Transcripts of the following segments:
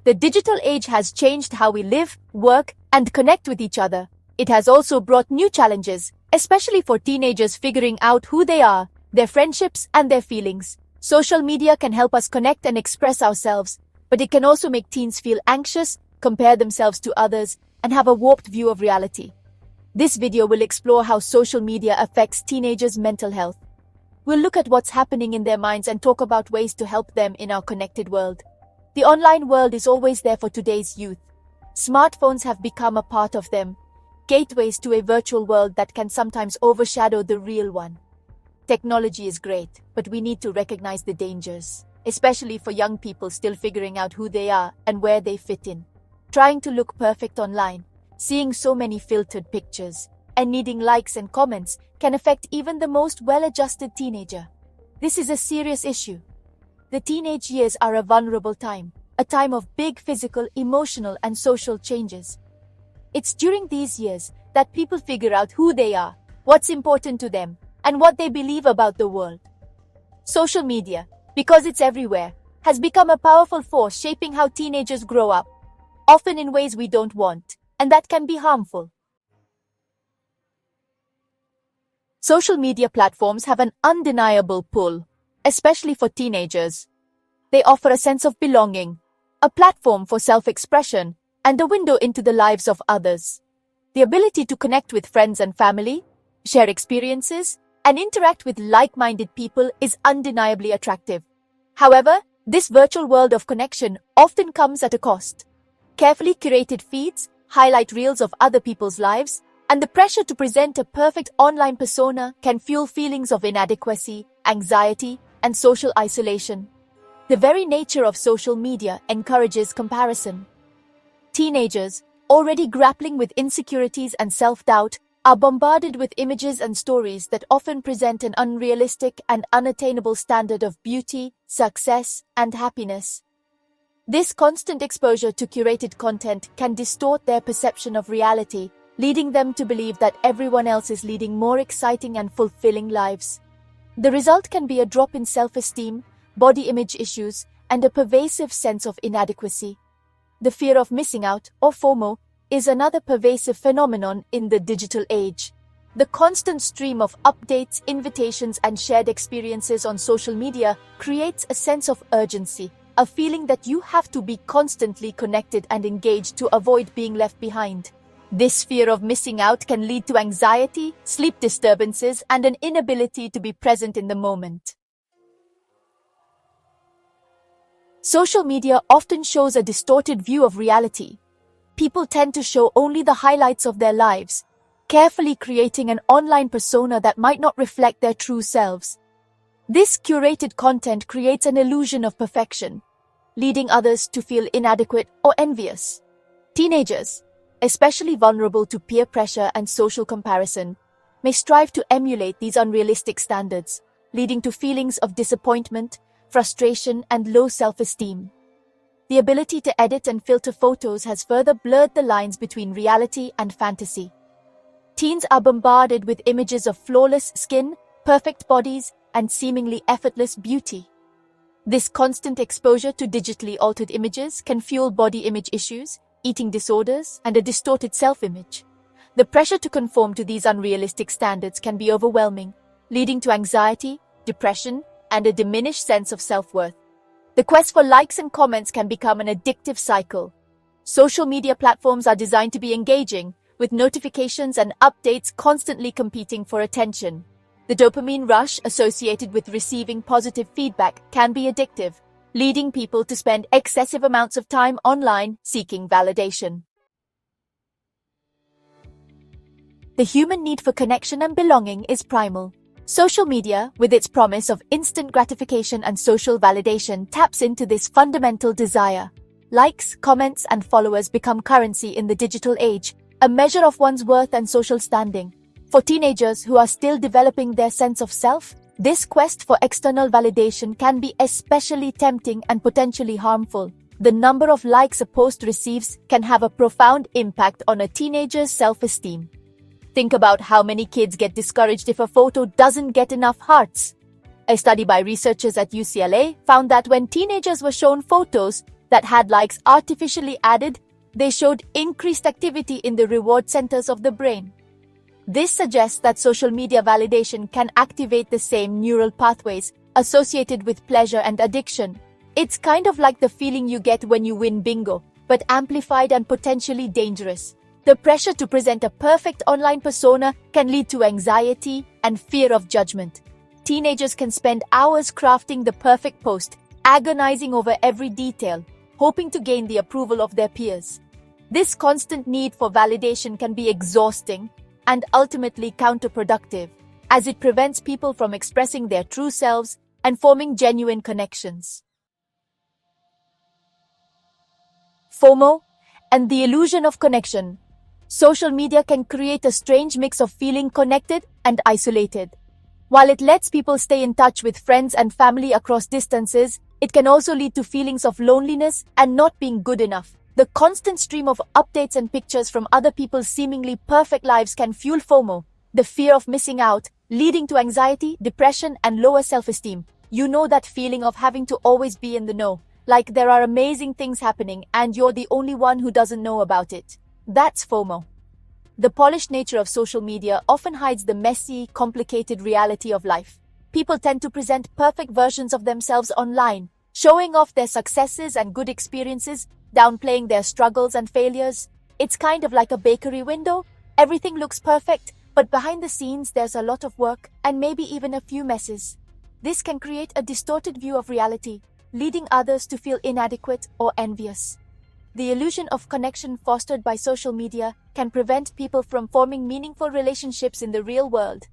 The digital age has changed how we live, work, and connect with each other. It has also brought new challenges, especially for teenagers figuring out who they are, their friendships, and their feelings. Social media can help us connect and express ourselves, but it can also make teens feel anxious, compare themselves to others, and have a warped view of reality. This video will explore how social media affects teenagers' mental health. We'll look at what's happening in their minds and talk about ways to help them in our connected world. The online world is always there for today's youth. Smartphones have become a part of them, gateways to a virtual world that can sometimes overshadow the real one. Technology is great, but we need to recognize the dangers, especially for young people still figuring out who they are and where they fit in. Trying to look perfect online, seeing so many filtered pictures, and needing likes and comments can affect even the most well-adjusted teenager. This is a serious issue. The teenage years are a vulnerable time, a time of big physical, emotional, and social changes. It's during these years that people figure out who they are, what's important to them, and what they believe about the world. Social media, because it's everywhere, has become a powerful force shaping how teenagers grow up, often in ways we don't want, and that can be harmful. Social media platforms have an undeniable pull, especially for teenagers. They offer a sense of belonging, a platform for self-expression, and a window into the lives of others. The ability to connect with friends and family, share experiences, and interact with like-minded people is undeniably attractive. However, this virtual world of connection often comes at a cost. Carefully curated feeds, highlight reels of other people's lives, and the pressure to present a perfect online persona can fuel feelings of inadequacy, anxiety, and social isolation. The very nature of social media encourages comparison. Teenagers, already grappling with insecurities and self-doubt, are bombarded with images and stories that often present an unrealistic and unattainable standard of beauty, success, and happiness. This constant exposure to curated content can distort their perception of reality, leading them to believe that everyone else is leading more exciting and fulfilling lives. The result can be a drop in self-esteem, body image issues, and a pervasive sense of inadequacy. The fear of missing out, or FOMO, is another pervasive phenomenon in the digital age. The constant stream of updates, invitations, and shared experiences on social media creates a sense of urgency, a feeling that you have to be constantly connected and engaged to avoid being left behind. This fear of missing out can lead to anxiety, sleep disturbances, and an inability to be present in the moment. Social media often shows a distorted view of reality. People tend to show only the highlights of their lives, carefully creating an online persona that might not reflect their true selves. This curated content creates an illusion of perfection, leading others to feel inadequate or envious. Teenagers, especially vulnerable to peer pressure and social comparison, may strive to emulate these unrealistic standards, leading to feelings of disappointment, frustration, and low self-esteem. The ability to edit and filter photos has further blurred the lines between reality and fantasy. Teens are bombarded with images of flawless skin, perfect bodies, and seemingly effortless beauty. This constant exposure to digitally altered images can fuel body image issues, eating disorders, and a distorted self-image. The pressure to conform to these unrealistic standards can be overwhelming, leading to anxiety, depression, and a diminished sense of self-worth. The quest for likes and comments can become an addictive cycle. Social media platforms are designed to be engaging, with notifications and updates constantly competing for attention. The dopamine rush associated with receiving positive feedback can be addictive, leading people to spend excessive amounts of time online seeking validation. The human need for connection and belonging is primal. Social media, with its promise of instant gratification and social validation, taps into this fundamental desire. Likes, comments, and followers become currency in the digital age, a measure of one's worth and social standing. For teenagers who are still developing their sense of self, this quest for external validation can be especially tempting and potentially harmful. The number of likes a post receives can have a profound impact on a teenager's self-esteem. Think about how many kids get discouraged if a photo doesn't get enough hearts. A study by researchers at UCLA found that when teenagers were shown photos that had likes artificially added, they showed increased activity in the reward centers of the brain. This suggests that social media validation can activate the same neural pathways associated with pleasure and addiction. It's kind of like the feeling you get when you win bingo, but amplified and potentially dangerous. The pressure to present a perfect online persona can lead to anxiety and fear of judgment. Teenagers can spend hours crafting the perfect post, agonizing over every detail, hoping to gain the approval of their peers. This constant need for validation can be exhausting and ultimately counterproductive, as it prevents people from expressing their true selves and forming genuine connections. FOMO and the illusion of connection. Social media can create a strange mix of feeling connected and isolated. While it lets people stay in touch with friends and family across distances, it can also lead to feelings of loneliness and not being good enough. The constant stream of updates and pictures from other people's seemingly perfect lives can fuel FOMO, the fear of missing out, leading to anxiety, depression, and lower self-esteem. You know that feeling of having to always be in the know, like there are amazing things happening and you're the only one who doesn't know about it. That's FOMO. The polished nature of social media often hides the messy, complicated reality of life. People tend to present perfect versions of themselves online, showing off their successes and good experiences, downplaying their struggles and failures. It's kind of like a bakery window. Everything looks perfect, but behind the scenes there's a lot of work and maybe even a few messes. This can create a distorted view of reality, leading others to feel inadequate or envious. The illusion of connection fostered by social media can prevent people from forming meaningful relationships in the real world.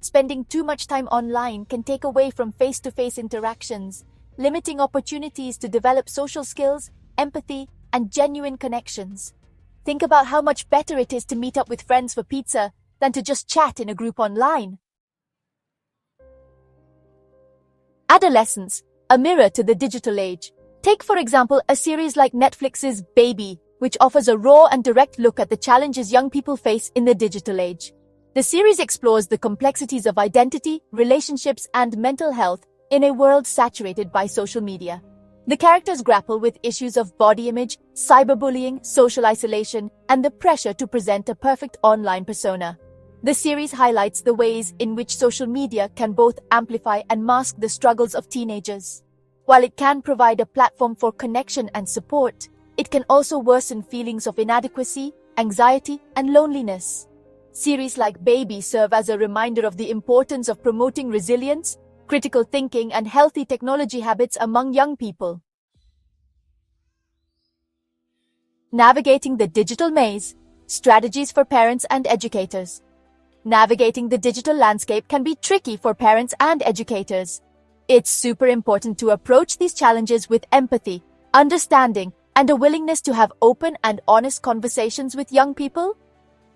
Spending too much time online can take away from face-to-face interactions, limiting opportunities to develop social skills, empathy, and genuine connections. Think about how much better it is to meet up with friends for pizza than to just chat in a group online. Adolescence, a mirror to the digital age. Take, for example, a series like Netflix's Baby, which offers a raw and direct look at the challenges young people face in the digital age. The series explores the complexities of identity, relationships, and mental health in a world saturated by social media. The characters grapple with issues of body image, cyberbullying, social isolation, and the pressure to present a perfect online persona. The series highlights the ways in which social media can both amplify and mask the struggles of teenagers. While it can provide a platform for connection and support, it can also worsen feelings of inadequacy, anxiety, and loneliness. Series like Baby serve as a reminder of the importance of promoting resilience, critical thinking, and healthy technology habits among young people. Navigating the digital maze. Strategies for parents and educators. Navigating the digital landscape can be tricky for parents and educators. It's super important to approach these challenges with empathy, understanding, and a willingness to have open and honest conversations with young people.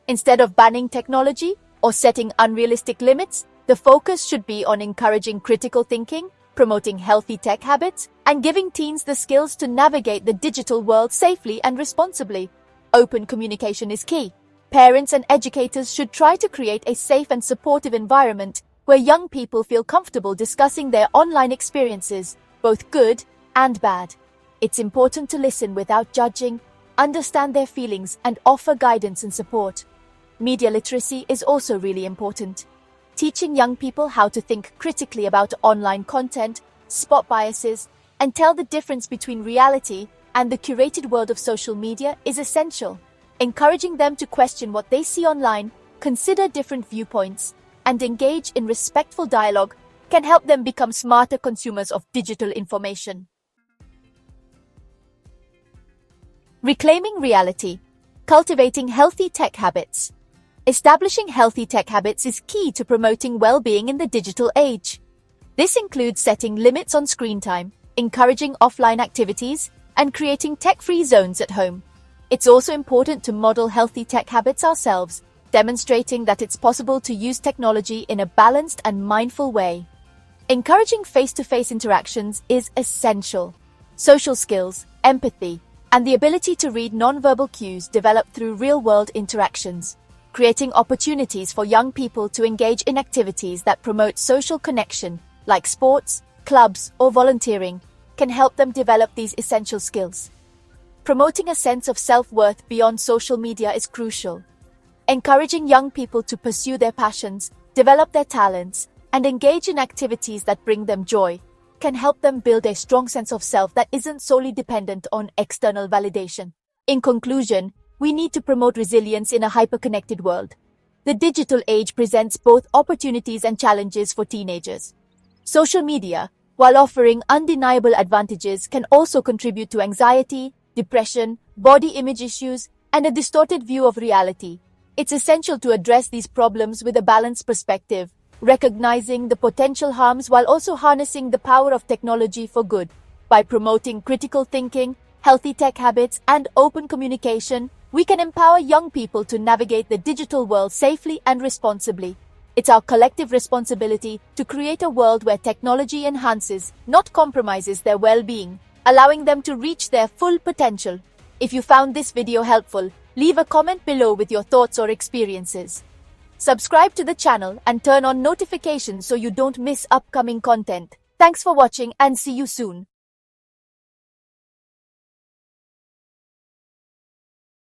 Instead of banning technology or setting unrealistic limits, the focus should be on encouraging critical thinking, promoting healthy tech habits, and giving teens the skills to navigate the digital world safely and responsibly. Open communication is key. Parents and educators should try to create a safe and supportive environment where young people feel comfortable discussing their online experiences, both good and bad. It's important to listen without judging, understand their feelings, and offer guidance and support. Media literacy is also really important. Teaching young people how to think critically about online content, spot biases, and tell the difference between reality and the curated world of social media is essential. Encouraging them to question what they see online, consider different viewpoints, and engage in respectful dialogue can help them become smarter consumers of digital information. Reclaiming reality. Cultivating healthy tech habits. Establishing healthy tech habits is key to promoting well-being in the digital age. This includes setting limits on screen time, encouraging offline activities, and creating tech-free zones at home. It's also important to model healthy tech habits ourselves, demonstrating that it's possible to use technology in a balanced and mindful way. Encouraging face-to-face interactions is essential. Social skills, empathy, and the ability to read nonverbal cues develop through real-world interactions. Creating opportunities for young people to engage in activities that promote social connection, like sports, clubs, or volunteering, can help them develop these essential skills. Promoting a sense of self-worth beyond social media is crucial. Encouraging young people to pursue their passions, develop their talents, and engage in activities that bring them joy can help them build a strong sense of self that isn't solely dependent on external validation. In conclusion, we need to promote resilience in a hyperconnected world. The digital age presents both opportunities and challenges for teenagers. Social media, while offering undeniable advantages, can also contribute to anxiety, depression, body image issues, and a distorted view of reality. It's essential to address these problems with a balanced perspective, recognizing the potential harms while also harnessing the power of technology for good. By promoting critical thinking, healthy tech habits, and open communication, we can empower young people to navigate the digital world safely and responsibly. It's our collective responsibility to create a world where technology enhances, not compromises their well-being, allowing them to reach their full potential. If you found this video helpful, leave a comment below with your thoughts or experiences. Subscribe to the channel and turn on notifications so you don't miss upcoming content. Thanks for watching and see you soon.